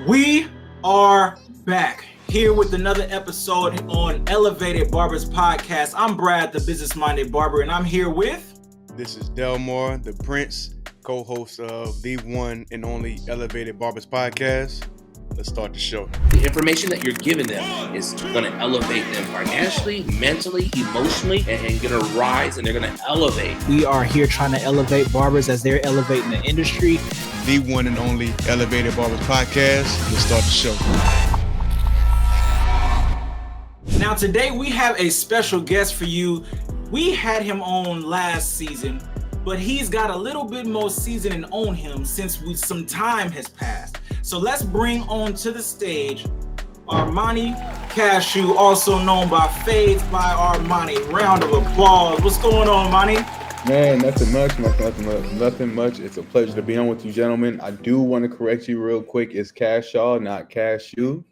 We are back here with another episode on Elevated Barbers Podcast. I'm Brad, the business-minded barber, and I'm here with... This is Delmar, the Prince, co-host of the one and only Elevated Barbers Podcast. Let's start the show. The information that you're giving them is going to elevate them financially, mentally, emotionally, and going to rise, and they're going to elevate. We are here trying to elevate barbers as they're elevating the industry. The one and only Elevated Barbers Podcast. Let's start the show. Now, today we have a special guest for you. We had him on last season, but he's got a little bit more seasoning on him since some time has passed. So let's bring on to the stage Armani Cashew, also known by Fades by Armani. Round of applause. What's going on, Armani? Man, nothing much. It's a pleasure to be on with you, gentlemen. I do want to correct you real quick. It's Cashaw, not Cashew.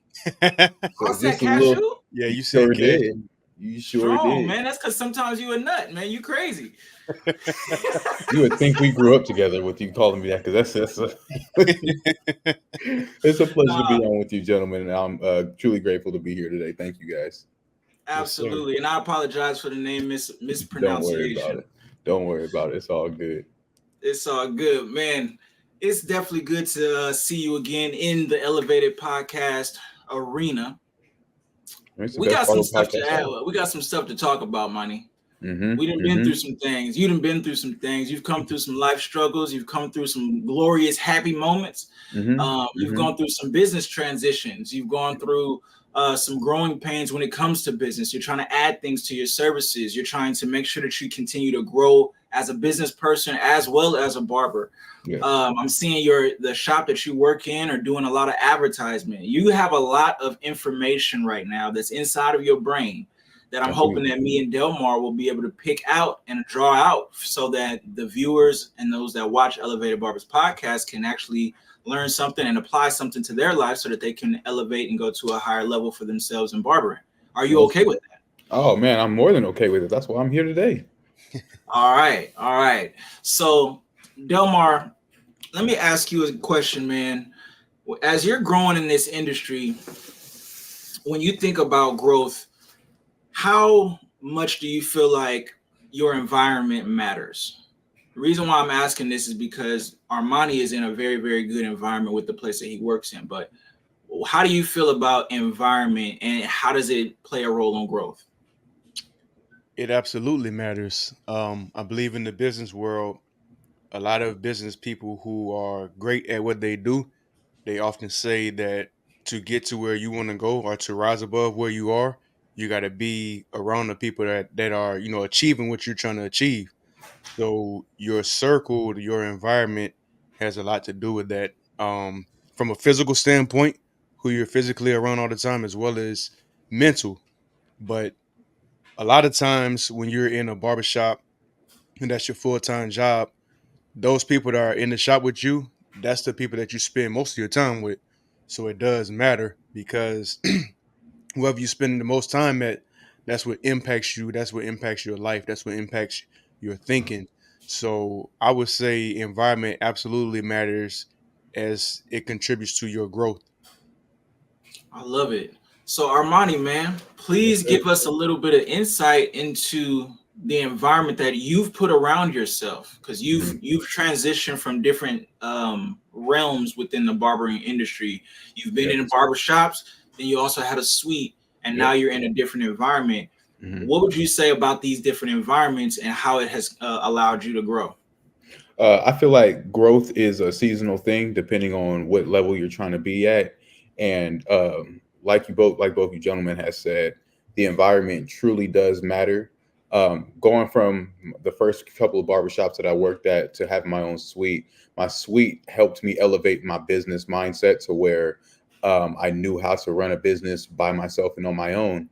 I said Cashew? Yeah, you sure did. You sure did. Man. That's because sometimes you a nut, man. You crazy. You would think we grew up together with you calling me that, because that's it's a pleasure to be on with you, gentlemen, and I'm truly grateful to be here today. Thank you, guys. Absolutely, yes, and I apologize for the name mispronunciation. Don't worry about it. It's all good. It's all good, man. It's definitely good to see you again in the Elevated Podcast arena. We got some stuff to add. We got some stuff to talk about, Money. We done been through some things. You done been through some things. You've come through some life struggles. You've come through some glorious, happy moments. You've gone through some business transitions. You've gone through some growing pains when it comes to business. You're trying to add things to your services. You're trying to make sure that you continue to grow as a business person as well as a barber. Yes. I'm seeing the shop that you work in are doing a lot of advertisement. You have a lot of information right now that's inside of your brain that I'm hoping that me and Delmar will be able to pick out and draw out so that the viewers and those that watch Elevated Barbers Podcast can actually learn something and apply something to their life so that they can elevate and go to a higher level for themselves in barbering. Are you okay with that? Oh, man, I'm more than okay with it. That's why I'm here today. All right. So, Delmar, let me ask you a question, man. As you're growing in this industry, when you think about growth, how much do you feel like your environment matters? The reason why I'm asking this is because Armani is in a very, very good environment with the place that he works in. But how do you feel about environment and how does it play a role on growth? It absolutely matters. I believe in the business world, a lot of business people who are great at what they do, they often say that to get to where you want to go or to rise above where you are, you got to be around the people that are, achieving what you're trying to achieve. So your circle, your environment has a lot to do with that. From a physical standpoint, who you're physically around all the time, as well as mental. But a lot of times when you're in a barbershop and that's your full-time job, those people that are in the shop with you, that's the people that you spend most of your time with. So it does matter because whoever you spend the most time at, that's what impacts you. That's what impacts your life. That's what impacts your thinking. So I would say environment absolutely matters as it contributes to your growth. I love it. So Armani, man, please give us a little bit of insight into the environment that you've put around yourself, because you've transitioned from different realms within the barbering industry. You've been in barbershops, then you also had a suite, and now you're in a different environment. What would you say about these different environments and how it has allowed you to grow? I feel like growth is a seasonal thing, depending on what level you're trying to be at. And like both you gentlemen has said, the environment truly does matter. Going from the first couple of barbershops that I worked at to have my own suite, my suite helped me elevate my business mindset to where I knew how to run a business by myself and on my own.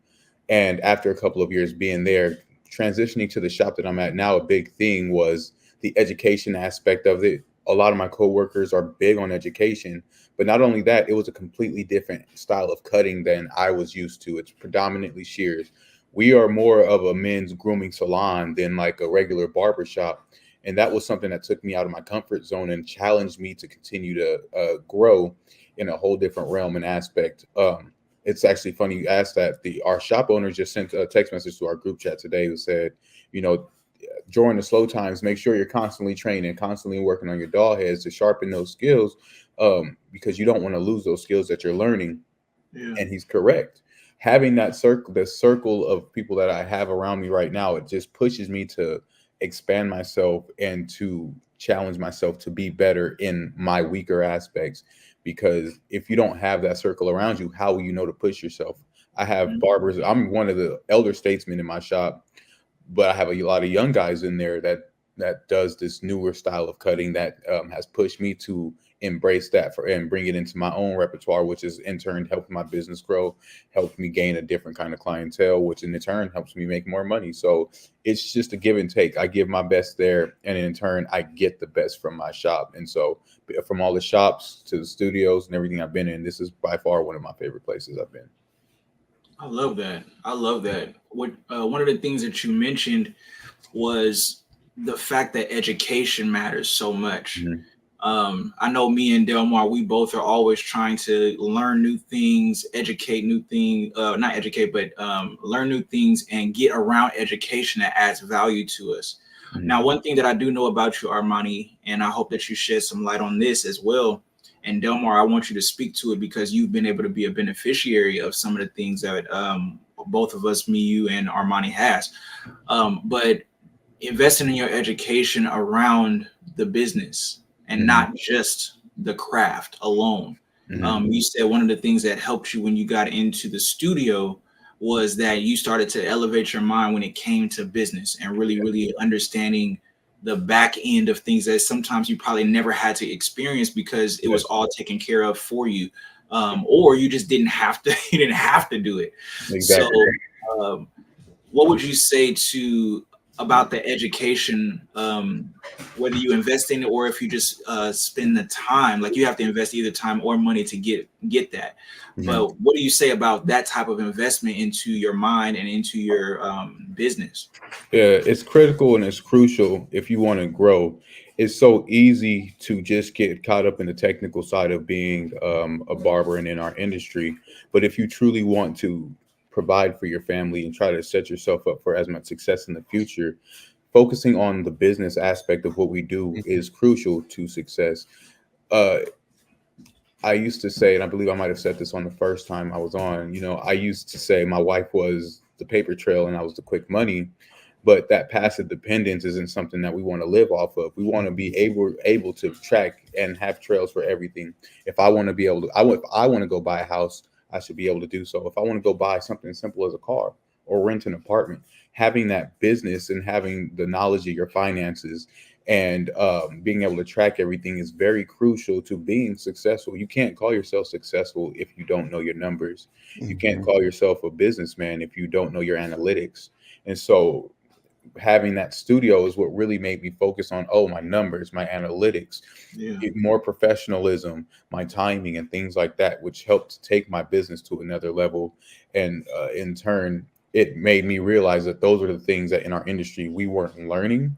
And after a couple of years being there, transitioning to the shop that I'm at now, a big thing was the education aspect of it. A lot of my coworkers are big on education, but not only that, it was a completely different style of cutting than I was used to. It's predominantly shears. We are more of a men's grooming salon than like a regular barber shop. And that was something that took me out of my comfort zone and challenged me to continue to grow. in a whole different realm and aspect. It's actually funny you asked that. Our shop owner just sent a text message to our group chat today who said, you know, during the slow times, make sure you're constantly training, constantly working on your dog heads to sharpen those skills, because you don't want to lose those skills that you're learning. Yeah. And he's correct. Having that the circle of people that I have around me right now, it just pushes me to expand myself and to challenge myself to be better in my weaker aspects. Because if you don't have that circle around you, how will you know to push yourself? I have barbers. I'm one of the elder statesmen in my shop, but I have a lot of young guys in there that does this newer style of cutting that has pushed me to embrace that and bring it into my own repertoire, which is in turn helping my business grow, helped me gain a different kind of clientele, which in turn helps me make more money. So it's just a give and take. I give my best there, and in turn I get the best from my shop. And so from all the shops to the studios and everything I've been in, this is by far one of my favorite places I've been. I love that. What one of the things that you mentioned was the fact that education matters so much. Mm-hmm. I know me and Delmar, we both are always trying to learn new things, educate new things, not educate, but learn new things and get around education that adds value to us. Mm-hmm. Now, one thing that I do know about you, Armani, and I hope that you shed some light on this as well. And Delmar, I want you to speak to it because you've been able to be a beneficiary of some of the things that both of us, me, you, and Armani has. But investing in your education around the business and mm-hmm. not just the craft alone. Mm-hmm. You said one of the things that helped you when you got into the studio was that you started to elevate your mind when it came to business and really understanding the back end of things that sometimes you probably never had to experience because it was all taken care of for you. Or you just didn't have to do it. Exactly. So what would you say about the education, whether you invest in it or if you just spend the time, like you have to invest either time or money to get that. Mm-hmm. But what do you say about that type of investment into your mind and into your business? Yeah, it's critical and it's crucial if you want to grow. It's so easy to just get caught up in the technical side of being a barber and in our industry. But if you truly want to provide for your family and try to set yourself up for as much success in the future, focusing on the business aspect of what we do is crucial to success. I used to say, and I believe I might have said this on the first time I was on, I used to say my wife was the paper trail and I was the quick money, but that passive dependence isn't something that we want to live off of. We want to be able to track and have trails for everything. If I want to be able to, if I want to go buy a house, I should be able to do so. If I want to go buy something as simple as a car or rent an apartment, having that business and having the knowledge of your finances and being able to track everything is very crucial to being successful. You can't call yourself successful if you don't know your numbers. Mm-hmm. You can't call yourself a businessman if you don't know your analytics. And so having that studio is what really made me focus on, my numbers, my analytics, more professionalism, my timing and things like that, which helped take my business to another level. And in turn, it made me realize that those are the things that in our industry we weren't learning.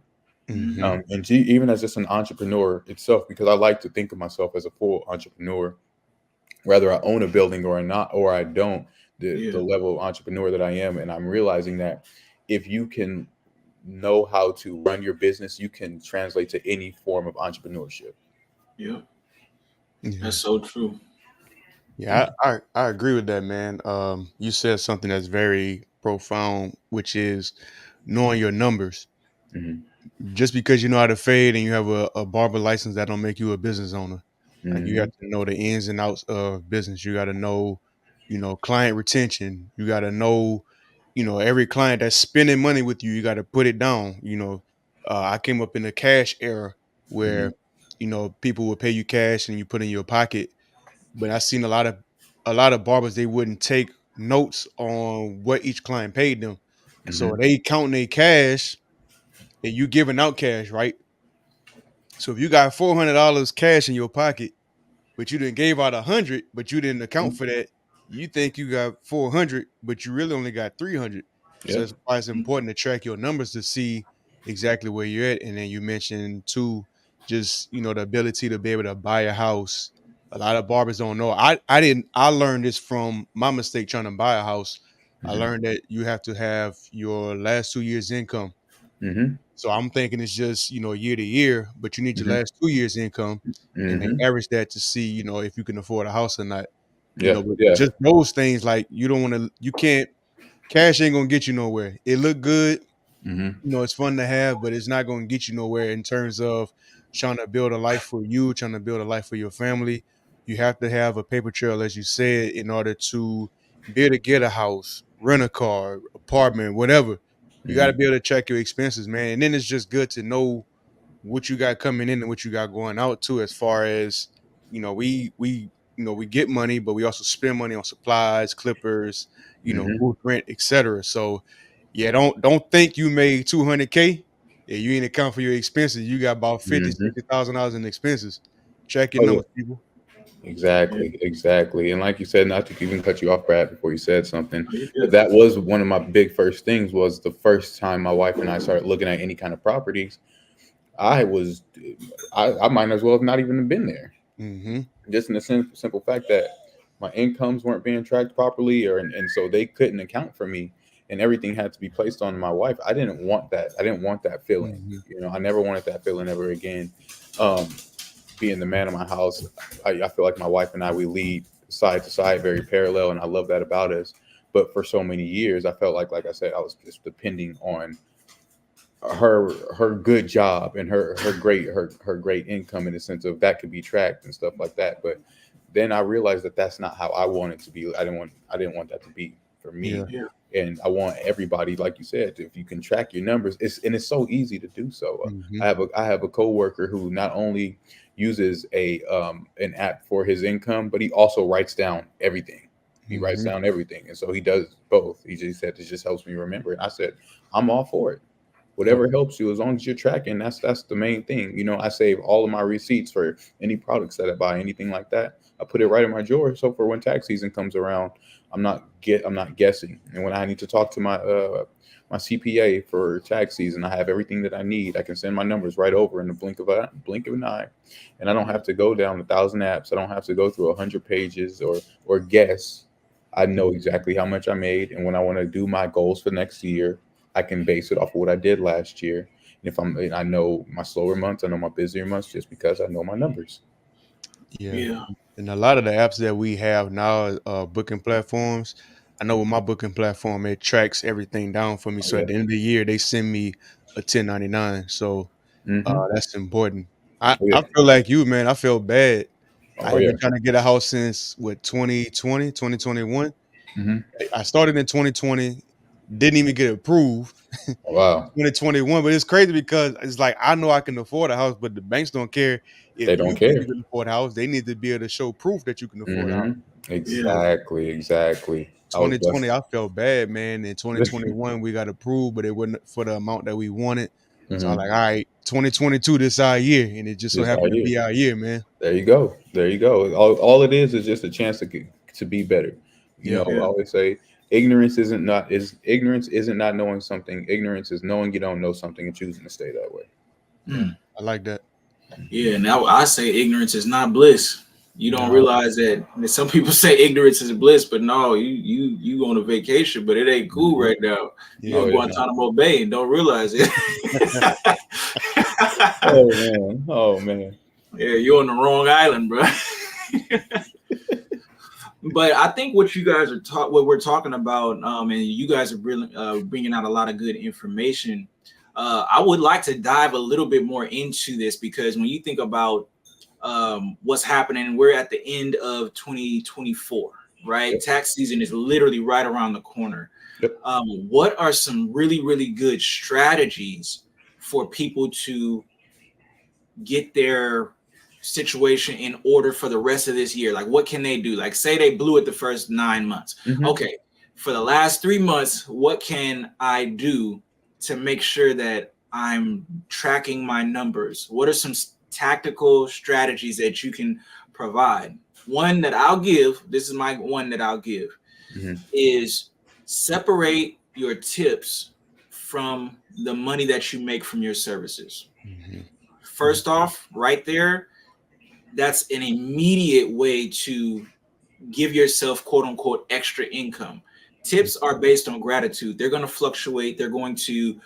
Mm-hmm. And even as just an entrepreneur itself, because I like to think of myself as a full entrepreneur, whether I own a building or not, or I don't, the level of entrepreneur that I am. And I'm realizing that if you can know how to run your business, you can translate to any form of entrepreneurship. Yeah. That's so true. Yeah, I agree with that, man. You said something that's very profound, which is knowing your numbers. Mm-hmm. Just because you know how to fade and you have a barber license, that don't make you a business owner. Mm-hmm. Like you have to know the ins and outs of business. You got to know, client retention. You got to know, every client that's spending money with you, you got to put it down. I came up in the cash era where, people would pay you cash and you put in your pocket. But I've seen a lot of barbers, they wouldn't take notes on what each client paid them. Mm-hmm. So they counting their cash and you giving out cash, right? So if you got $400 cash in your pocket, but you didn't gave out 100, but you didn't account for that, you think you got 400, but you really only got 300. So that's why it's important to track your numbers to see exactly where you're at. And then you mentioned too, just the ability to be able to buy a house A lot of barbers don't know. I learned this from my mistake trying to buy a house. I learned that you have to have your last 2 years income. So I'm thinking it's just, year to year, but you need your last 2 years income and then average that to see, if you can afford a house or not. But just those things, like you can't, cash ain't gonna get you nowhere. It look good. It's fun to have, but it's not going to get you nowhere in terms of trying to build a life for you, trying to build a life for your family. You have to have a paper trail, as you said, in order to be able to get a house, rent a car, apartment, whatever. You got to be able to check your expenses, man. And then it's just good to know what you got coming in and what you got going out too, as far as, we get money, but we also spend money on supplies, clippers, booth rent, etc. So yeah, don't think you made $200K. Yeah, you ain't account for your expenses. You got about $50,000-$60,000 in expenses. Check your numbers, people. Exactly. And like you said, not to even cut you off, Brad, before you said something, but that was one of my big first things. Was the first time my wife and I started looking at any kind of properties, I might as well have not even been there. Just in the simple fact that my incomes weren't being tracked properly, and so they couldn't account for me, and everything had to be placed on my wife. I didn't want that. I didn't want that feeling. I never wanted that feeling ever again. Being the man of my house, I feel like my wife and I, we lead side to side, very parallel, and I love that about us. But for so many years, I felt like I said, I was just depending on her good job and her great income, in the sense of that could be tracked and stuff like that. But then I realized that that's not how I want it to be. I didn't want that to be for me. And I want everybody, like you said, if you can track your numbers, it's so easy to do so. I have a coworker who not only uses an app for his income, but he also writes down everything. He writes down everything, and so he does both. He just said it just helps me remember it. I said, I'm all for it. Whatever helps you, as long as you're tracking, that's the main thing. I save all of my receipts for any products that I buy, anything like that. I put it right in my drawer, so for when tax season comes around, I'm not guessing. And when I need to talk to my CPA for tax season, I have everything that I need. I can send my numbers right over in the blink of an eye, and I don't have to go down 1,000 apps. I don't have to go through 100 pages or guess. I know exactly how much I made, and when I want to do my goals for next year, I can base it off of what I did last year. And I know my slower months, I know my busier months, just because I know my numbers. Yeah. And a lot of the apps that we have now, booking platforms, I know with my booking platform, it tracks everything down for me. So at the end of the year, they send me a 1099. So that's important. I feel like you, man. I feel bad. I've been trying to get a house since 2020, 2021. I started in 2020, didn't even get approved. Wow. 2021, but it's crazy because it's like, I know I can afford a house, but the banks don't care if they don't you care. can afford a house. They need to be able to show proof that you can afford a house. Exactly. 2020, I felt bad, man. In 2021, we got approved, but it wasn't for the amount that we wanted. So I'm like, all right, 2022, this our year, and it just so happened to be our year, man. There you go. All it is just a chance to be better. I always say, ignorance isn't not knowing something. Ignorance is knowing you don't know something and choosing to stay that way. I like that. Yeah, now I say ignorance is not bliss. You don't realize that some people say ignorance is bliss, but no, you on a vacation, but it ain't cool right now. You're in Guantanamo Bay and don't realize it. Oh man. Yeah, you're on the wrong island, bro. But I think what you guys are what we're talking about, and you guys are really bringing out a lot of good information. I would like to dive a little bit more into this, because when you think about what's happening, we're at the end of 2024, right? Tax season is literally right around the corner. What are some really, really good strategies for people to get their situation in order for the rest of this year? Like, what can they do? Like, say they blew it the first 9 months. Okay, for the last 3 months, what can I do to make sure that I'm tracking my numbers? What are some tactical strategies that you can provide? One that I'll give, this is my one that I'll give, is separate your tips from the money that you make from your services. First off, right there, that's an immediate way to give yourself quote unquote extra income. Tips are based on gratitude. They're going to fluctuate. They're going to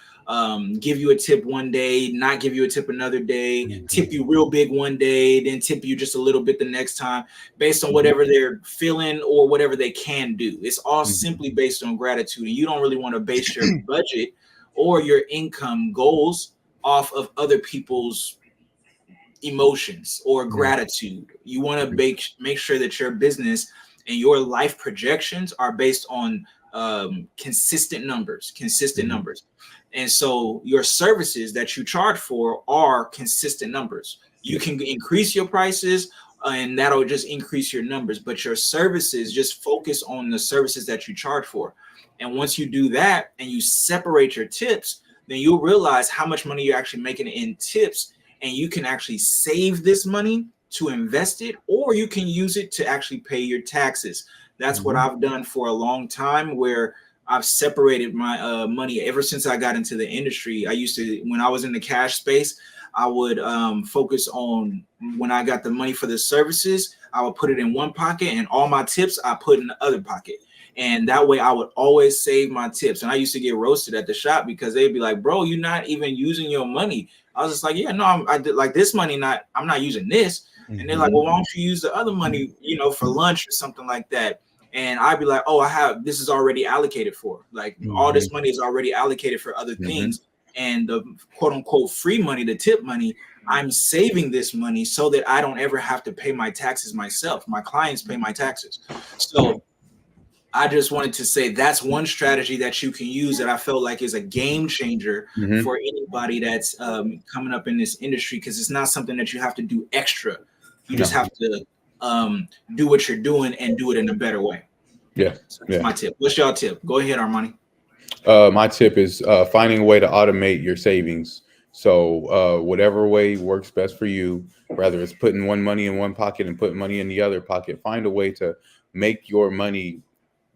give you a tip one day, not give you a tip another day, tip you real big one day, then tip you just a little bit the next time, based on whatever they're feeling or whatever they can do. It's all simply based on gratitude. And you don't really want to base your budget or your income goals off of other people's emotions or gratitude. You want to make sure that your business and your life projections are based on consistent numbers. And so your services that you charge for are consistent numbers. You can increase your prices and that'll just increase your numbers, but your services, just focus on the services that you charge for. And once you do that and you separate your tips, then you'll realize how much money you're actually making in tips, and you can actually save this money to invest it, or you can use it to actually pay your taxes. That's what I've done for a long time, where I've separated my money ever since I got into the industry. I used to, when I was in the cash space, I would focus on when I got the money for the services, I would put it in one pocket, and all my tips I put in the other pocket. And that way I would always save my tips. And I used to get roasted at the shop because they'd be like, bro, you're not even using your money. I was just like, yeah, no, I did like this money, I'm not using this. And they're like, well, why don't you use the other money, for lunch or something like that? And I'd be like, oh, this is already allocated for, like, all this money is already allocated for other things. And the quote unquote free money, the tip money, I'm saving this money so that I don't ever have to pay my taxes myself. My clients pay my taxes. So I just wanted to say that's one strategy that you can use that I felt like is a game changer for anybody that's coming up in this industry, because it's not something that you have to do extra. You just have to do what you're doing and do it in a better way. Yeah. So that's my tip. What's your tip? Go ahead, Armani. My tip is finding a way to automate your savings. So whatever way works best for you, whether it's putting one money in one pocket and putting money in the other pocket, find a way to make your money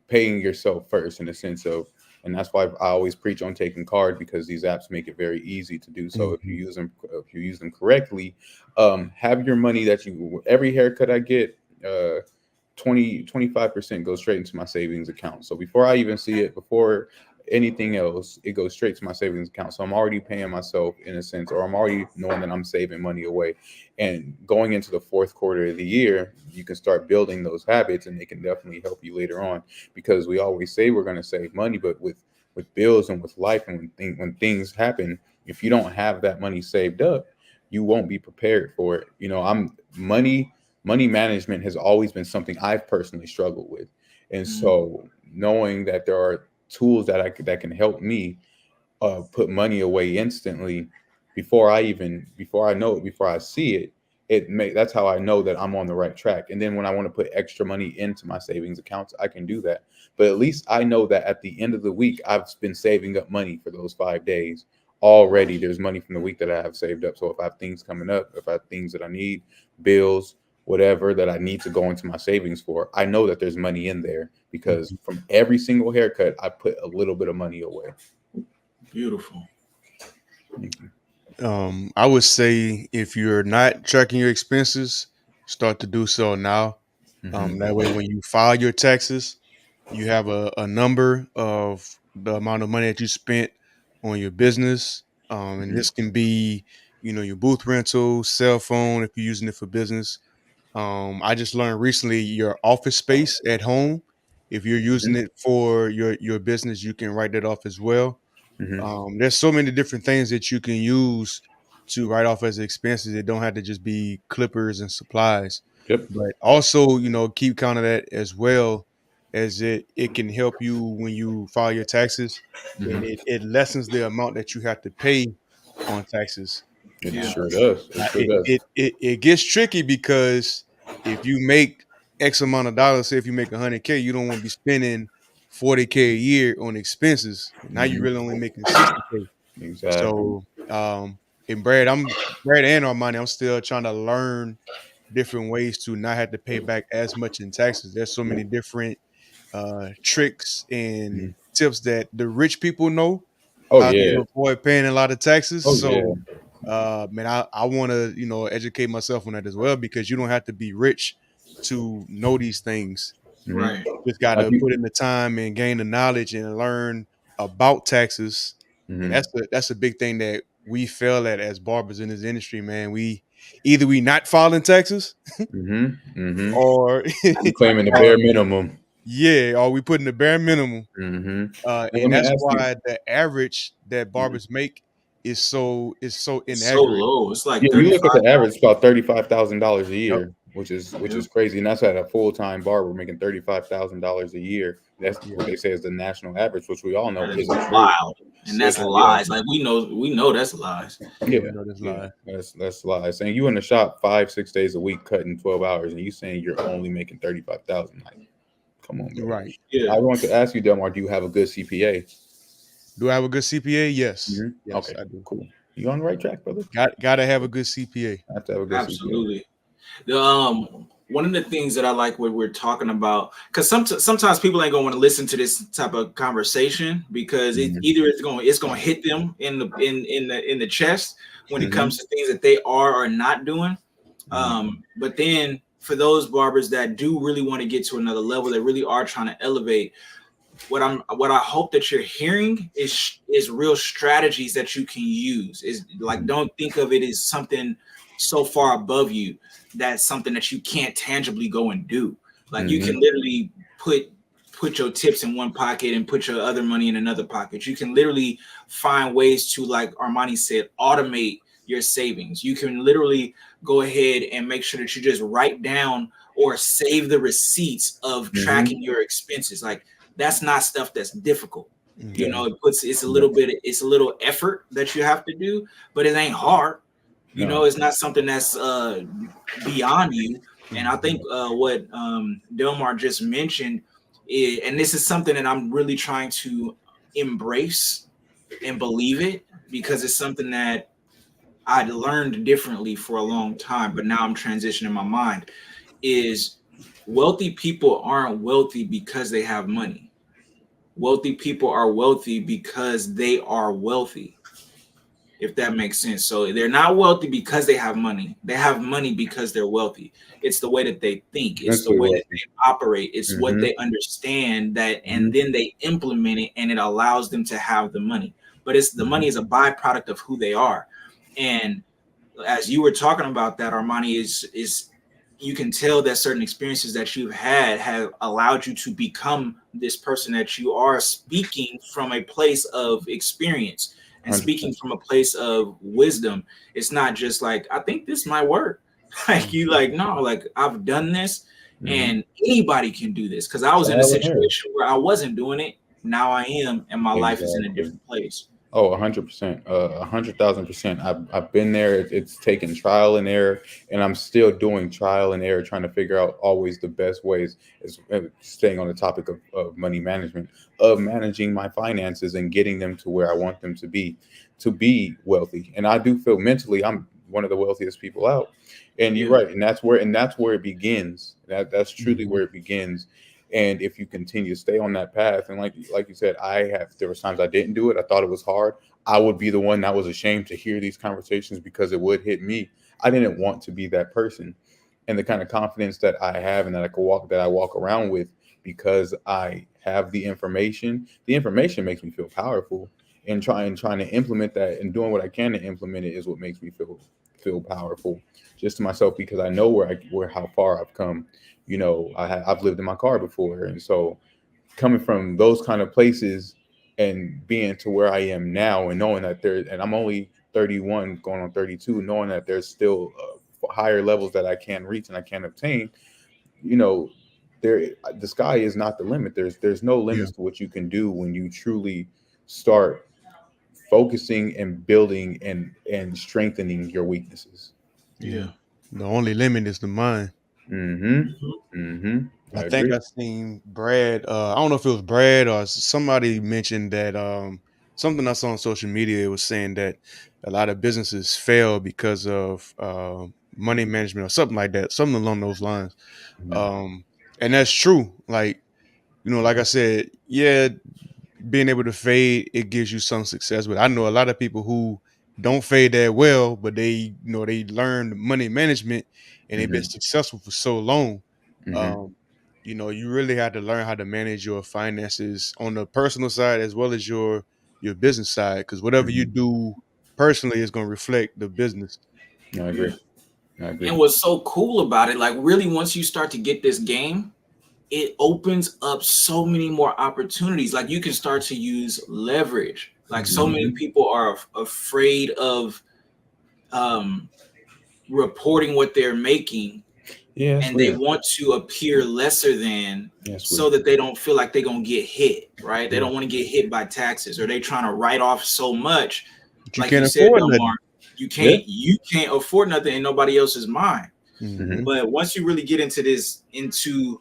paying yourself first, in a sense of, and that's why I always preach on taking card, because these apps make it very easy to do so. If you use them correctly, have your money that every haircut I get, 25% goes straight into my savings account. So before I even see it, before anything else, it goes straight to my savings account. So I'm already paying myself, in a sense, or I'm already knowing that I'm saving money away. And going into the fourth quarter of the year, you can start building those habits, and they can definitely help you later on, because we always say we're going to save money, but with bills and with life, and when things happen, if you don't have that money saved up, you won't be prepared for it. Money management has always been something I've personally struggled with. And so knowing that there are tools that can help me put money away instantly before I know it, before I see it, that's how I know that I'm on the right track. And then when I want to put extra money into my savings accounts, I can do that. But at least I know that at the end of the week, I've been saving up money for those 5 days already. There's money from the week that I have saved up. So if I have things coming up, if I have things that I need, bills, whatever that I need to go into my savings for, I know that there's money in there, because from every single haircut, I put a little bit of money away. Beautiful. Thank you. I would say if you're not tracking your expenses, start to do so now. That way, when you file your taxes, you have a number of the amount of money that you spent on your business. And this can be, your booth rental, cell phone, if you're using it for business. I just learned recently your office space at home. If you're using it for your business, you can write that off as well. There's so many different things that you can use to write off as expenses. It don't have to just be clippers and supplies. Yep. But also, keep count of that as well, as it can help you when you file your taxes, and it lessens the amount that you have to pay on taxes. It sure does. It gets tricky, because if you make X amount of dollars, say if you make $100K, you don't want to be spending $40K a year on expenses. Now you're really only making $60K. Exactly. So, and Brad and Armani, I'm still trying to learn different ways to not have to pay back as much in taxes. There's so many different tricks and tips that the rich people know how to avoid paying a lot of taxes. man, I want to, educate myself on that as well, because you don't have to be rich to know these things. Right. Just got to put in the time and gain the knowledge and learn about taxes. And that's a big thing that we fail at as barbers in this industry, man. We not filing taxes or claiming the bare minimum. Yeah, or we put in the bare minimum. Well, And that's why the average that barbers make is so inaccurate. So low. It's like you look at the average, it's about $35,000 a year, which is crazy. And that's at a full-time barber making $35,000 a year. That's what they say is the national average, which we all know is wild. And that's lies. Like we know that's lies. Yeah, that's lies. Saying you in the shop 5-6 days a week cutting 12 hours, and you saying you're only making $35,000. Like, come on, bro. Right. Yeah. I want to ask you, Delmar, do you have a good CPA? Do I have a good CPA? Yes. Yes, okay, I do. Cool. You on the right track, brother? Gotta have a good CPA. I have to have a good Absolutely. CPA. One of the things that I like when we're talking about, because sometimes people ain't gonna want to listen to this type of conversation, because it's gonna hit them in the chest when it comes to things that they are or not doing. But then for those barbers that do really want to get to another level, that really are trying to elevate, what I hope that you're hearing is real strategies that you can use. Is like, don't think of it as something so far above you that's something that you can't tangibly go and do. Like you can literally put your tips in one pocket and put your other money in another pocket. You can literally find ways to, like Armani said, automate your savings. You can literally go ahead and make sure that you just write down or save the receipts of tracking your expenses. Like, that's not stuff that's difficult. You know, it's a little effort that you have to do, but it ain't hard. You know, it's not something that's beyond you. And I think what Delmar just mentioned is, and this is something that I'm really trying to embrace and believe it, because it's something that I'd learned differently for a long time, but now I'm transitioning my mind, is wealthy people aren't wealthy because they have money. Wealthy people are wealthy because they are wealthy, if that makes sense. So they're not wealthy because they have money. They have money because they're wealthy. It's the way that they think. It's the way that they operate. It's what they understand, that, and then they implement it, and it allows them to have the money. But it's the money is a byproduct of who they are. And as you were talking about that, Armani, is you can tell that certain experiences that you've had have allowed you to become this person that you are, speaking from a place of experience and 100%. Speaking from a place of wisdom. It's not just like, I think this might work. Like you like, no, like I've done this and anybody can do this. Because I was in a situation where I wasn't doing it. Now I am, and my life is in a different place. Oh, 100%, 100,000%. I've been there. It's taken trial and error, and I'm still doing trial and error, trying to figure out always the best ways. Is staying on the topic of money management, of managing my finances and getting them to where I want them to be wealthy. And I do feel mentally I'm one of the wealthiest people out. And you're right, and that's where it begins. That's truly where it begins. And if you continue to stay on that path, and like you said, there was times I didn't do it. I thought it was hard. I would be the one that was ashamed to hear these conversations because it would hit me. I didn't want to be that person. And the kind of confidence that I have and that I walk around with, because I have the information makes me feel powerful. And trying to implement that and doing what I can to implement it is what makes me feel powerful, just to myself, because I know how far I've come. You know, I've lived in my car before. And so coming from those kind of places and being to where I am now, and knowing that and I'm only 31 going on 32, knowing that there's still higher levels that I can reach and I can obtain, you know, the sky is not the limit. There's no limits to what you can do when you truly start focusing and building and strengthening your weaknesses. Yeah. The only limit is the mind. I think I seen Brad. I don't know if it was Brad or somebody mentioned that something I saw on social media. It was saying that a lot of businesses fail because of money management or something like that, something along those lines. And that's true. Like, you know, like I said, being able to fade, it gives you some success. But I know a lot of people who don't fade that well, but they they learned money management and they've been successful for so long. You really have to learn how to manage your finances on the personal side as well as your business side, because whatever you do personally is going to reflect the business. I agree. And what's so cool about it, like really once you start to get this game, it opens up so many more opportunities. Like you can start to use leverage. Like so many people are afraid of reporting what they're making. And they want to appear lesser than so that they don't feel like they're going to get hit, right? They don't want to get hit by taxes, or they trying to write off so much. But like you said, Delmar, you can't afford nothing in nobody else's mind. But once you really get into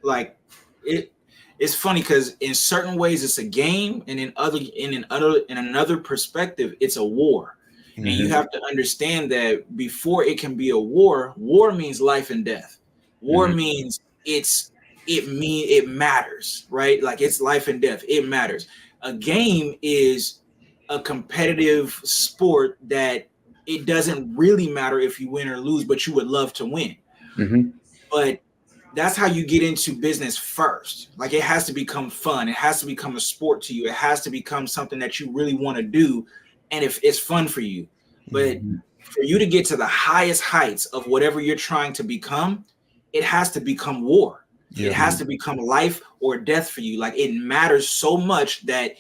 like it's funny because in certain ways it's a game, and in another perspective it's a war. And you have to understand that before it can be a war means life and death. War means it matters, right? Like it's life and death. It matters. A game is a competitive sport that it doesn't really matter if you win or lose, but you would love to win. But that's how you get into business first. Like it has to become fun. It has to become a sport to you. It has to become something that you really want to do. And if it's fun for you, but for you to get to the highest heights of whatever you're trying to become, it has to become war. It has to become life or death for you. Like it matters so much that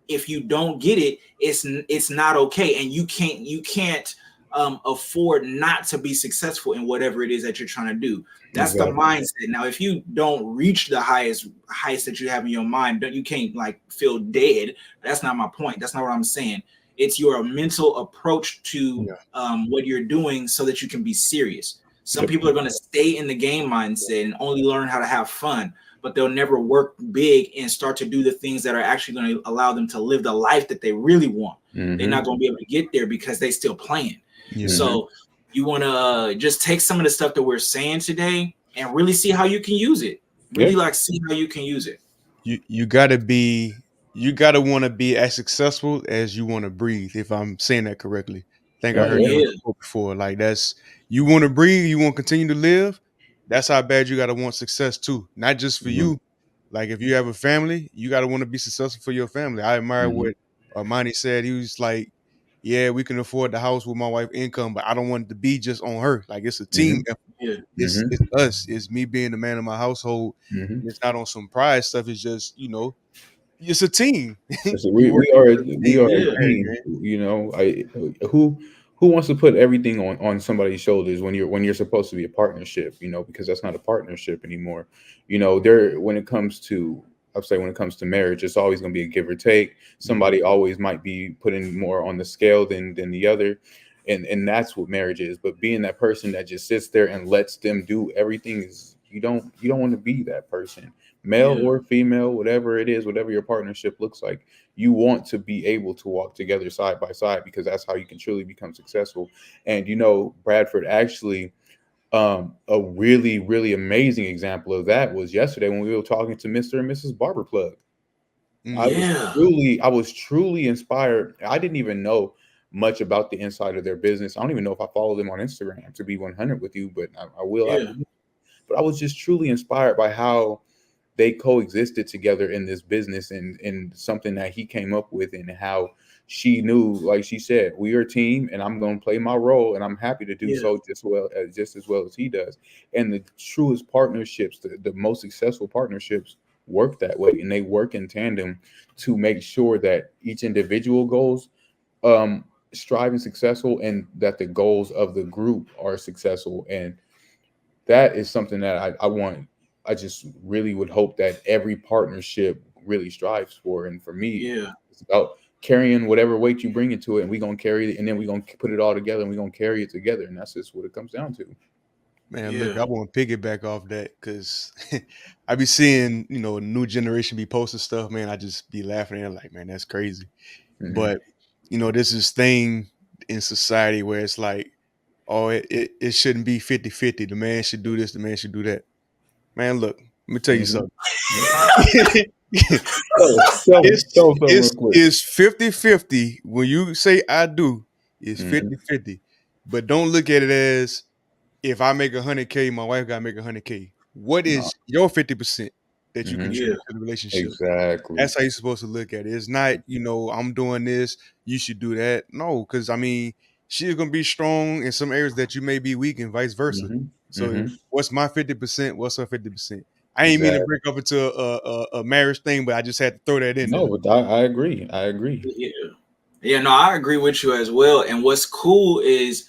if you don't get it, it's not okay. And you can't afford not to be successful in whatever it is that you're trying to do. That's the mindset. Now, if you don't reach the highest heights that you have in your mind, you can't like feel dead. That's not my point. That's not what I'm saying. It's your mental approach to what you're doing so that you can be serious. Some people are going to stay in the game mindset and only learn how to have fun, but they'll never work big and start to do the things that are actually going to allow them to live the life that they really want. They're not going to be able to get there because they still playing. So you want to just take some of the stuff that we're saying today and really see how you can use it. See how you can use it. You gotta want to be as successful as you want to breathe. If I'm saying that correctly, I think I heard that before. Like you want to breathe, you want to continue to live. That's how bad you gotta want success too. Not just for you. Like if you have a family, you gotta want to be successful for your family. I admire what Armani said. He was like, "Yeah, we can afford the house with my wife's income, but I don't want it to be just on her. Like it's a team effort. It's us. It's me being the man of my household. It's not on some pride stuff. It's just it's a team. We are a team. Who wants to put everything on somebody's shoulders when you're supposed to be a partnership? Because that's not a partnership anymore. When it comes to marriage, it's always going to be a give or take. Somebody always might be putting more on the scale than the other, and that's what marriage is. But being that person that just sits there and lets them do everything is you don't want to be that person. Male or female, whatever it is, whatever your partnership looks like, you want to be able to walk together side by side because that's how you can truly become successful. And Bradford actually, a really, really amazing example of that was yesterday when we were talking to Mr. and Mrs. Barber Plug. I was truly inspired. I didn't even know much about the inside of their business. I don't even know if I follow them on Instagram, to be 100 with you, but I will. But I was just truly inspired by how they coexisted together in this business and something that he came up with, and how she knew, like she said, we are a team and I'm going to play my role and I'm happy to do so just as well as he does. And the truest partnerships, the most successful partnerships work that way, and they work in tandem to make sure that each individual goals striving successful and that the goals of the group are successful. And that is something that I just really would hope that every partnership really strives for. And for me, it's about carrying whatever weight you bring into it, and we're going to carry it, and then we're going to put it all together, and we're going to carry it together. And that's just what it comes down to. Man, look, I want to piggyback off that because I be seeing, a new generation be posting stuff, man. I just be laughing at it like, man, that's crazy. But, this is thing in society where it's like, oh, it shouldn't be 50-50. The man should do this, the man should do that. Man, look, let me tell you something. It's 50-50. When you say I do, it's 50-50. But don't look at it as if I make 100K, my wife got to make 100K. What is your 50% that you contribute to the relationship? Exactly. That's how you're supposed to look at it. It's not, I'm doing this, you should do that. No, because she's gonna be strong in some areas that you may be weak, and vice versa. So what's my 50%? What's her 50%? I ain't mean to break up into a marriage thing, but I just had to throw that in there. No, but I agree. Yeah, no, I agree with you as well. And what's cool is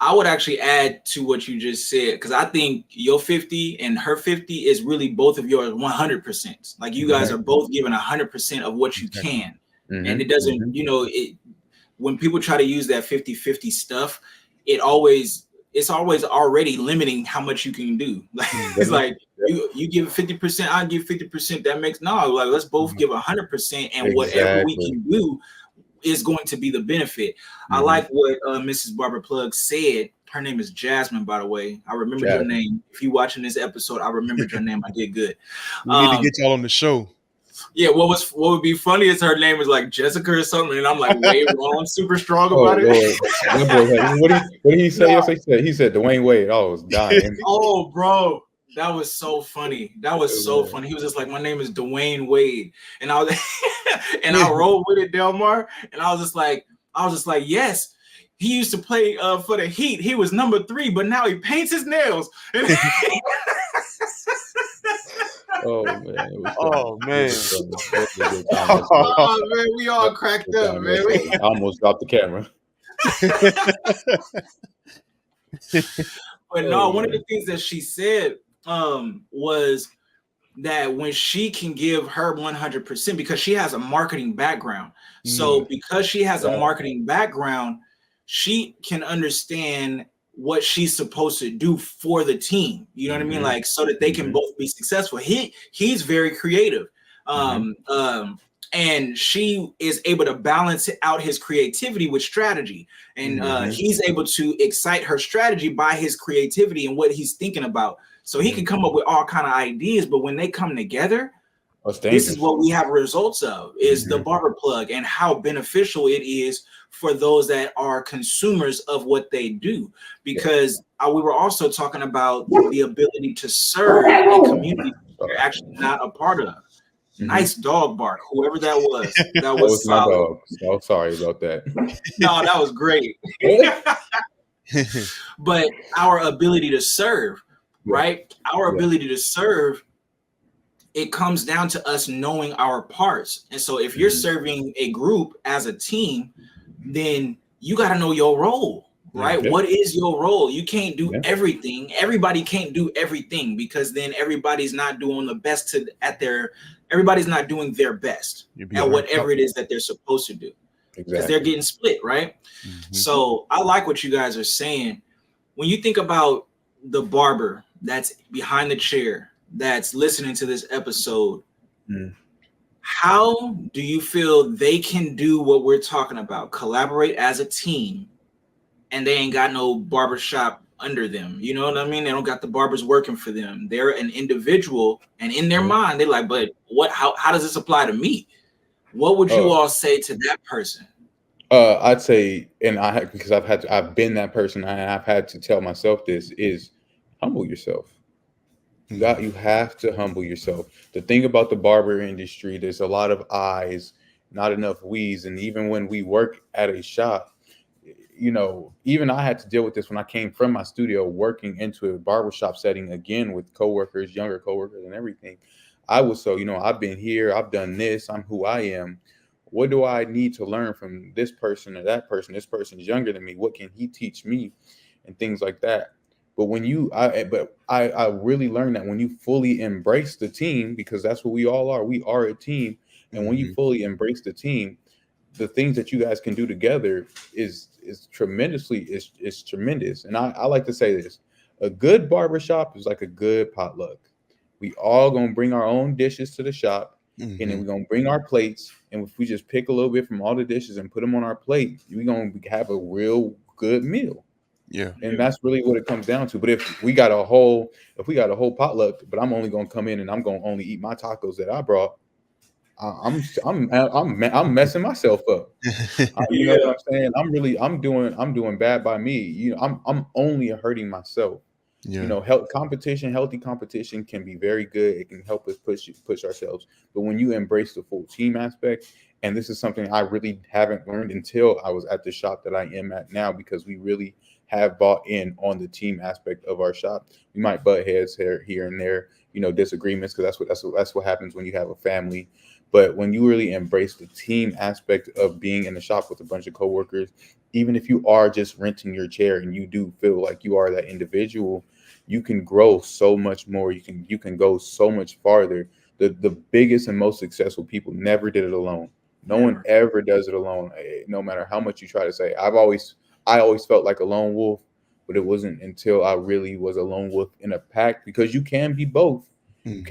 I would actually add to what you just said, because I think your 50 and her 50 is really both of yours 100%. Like you guys are both giving 100% of what you can. And it doesn't, when people try to use that 50-50 stuff, it's always already limiting how much you can do. It's like you give 50%, I give 50%. That makes let's both give 100%, and whatever we can do is going to be the benefit. I like what Mrs. Barber Plug said. Her name is Jasmine, by the way. I remembered your name. If you're watching this episode, I remembered your name. I did good. We need to get y'all on the show. Yeah, what would be funny is her name is like Jessica or something, and I'm like way wrong, super strong about it. What did he say? Yes, he said Dwayne Wade. I was dying. Oh, bro. That was so funny. That was so funny. He was just like, my name is Dwayne Wade. And I was and I rolled with it, Delmar. And I was just like, yes. He used to play for the Heat. He was number 3, but now he paints his nails. Oh man. Oh man, we all cracked up, man. I almost dropped the camera. But no, one of the things that she said was that when she can give her 100%, because she has a marketing background. So because she has a marketing background, she can understand what she's supposed to do for the team. You know what I mean? Like, so that they can both be successful. He's very creative. And she is able to balance out his creativity with strategy. And he's able to excite her strategy by his creativity and what he's thinking about. So he can come up with all kind of ideas, but when they come together, this is what we have results of, is the barber plug, and how beneficial it is for those that are consumers of what they do. Because we were also talking about the ability to serve a community you're actually not a part of. Nice dog bark, whoever that was. That was my dog. Oh, sorry about that. No, that was great. But our ability to serve, right? Our ability to serve, it comes down to us knowing our parts. And so if you're serving a group as a team, then you got to know your role, right? What is your role? You can't do everything. Everybody can't do everything, because then everybody's not doing the best everybody's not doing their best at whatever it is that they're supposed to do, because they're getting split, right? So I like what you guys are saying. When you think about the barber that's behind the chair, that's listening to this episode, how do you feel they can do what we're talking about? Collaborate as a team, and they ain't got no barbershop under them. You know what I mean? They don't got the barbers working for them. They're an individual, and in their mind, they're like, but how does this apply to me? What would you all say to that person? I'd say, and because I've been that person, and I've had to tell myself this, is humble yourself. You have to humble yourself. The thing about the barber industry, there's a lot of I's, not enough we's. And even when we work at a shop, even I had to deal with this when I came from my studio working into a barbershop setting again with coworkers, younger coworkers and everything. I was I've been here, I've done this, I'm who I am. What do I need to learn from this person or that person? This person is younger than me. What can he teach me? And things like that. But I really learned that when you fully embrace the team, because that's what we all are. We are a team. And when you fully embrace the team, the things that you guys can do together is tremendous. And I like to say this: a good barbershop is like a good potluck. We all gonna bring our own dishes to the shop, and then we're gonna bring our plates. And if we just pick a little bit from all the dishes and put them on our plate, we're gonna have a real good meal. Yeah. And that's really what it comes down to. But if we got a whole potluck, but I'm only gonna come in and I'm gonna only eat my tacos that I brought, I'm messing myself up. You know what I'm saying? I'm doing bad by me. I'm only hurting myself. Yeah. Healthy competition can be very good. It can help us push ourselves. But when you embrace the full team aspect, and this is something I really haven't learned until I was at the shop that I am at now, because we really have bought in on the team aspect of our shop. We might butt heads here and there, disagreements, because that's what happens when you have a family. But when you really embrace the team aspect of being in the shop with a bunch of coworkers, even if you are just renting your chair and you do feel like you are that individual, you can grow so much more. You can go so much farther. The biggest and most successful people never did it alone. No one ever does it alone. No matter how much you try to say. I always felt like a lone wolf, but it wasn't until I really was a lone wolf in a pack, because you can be both. Mm.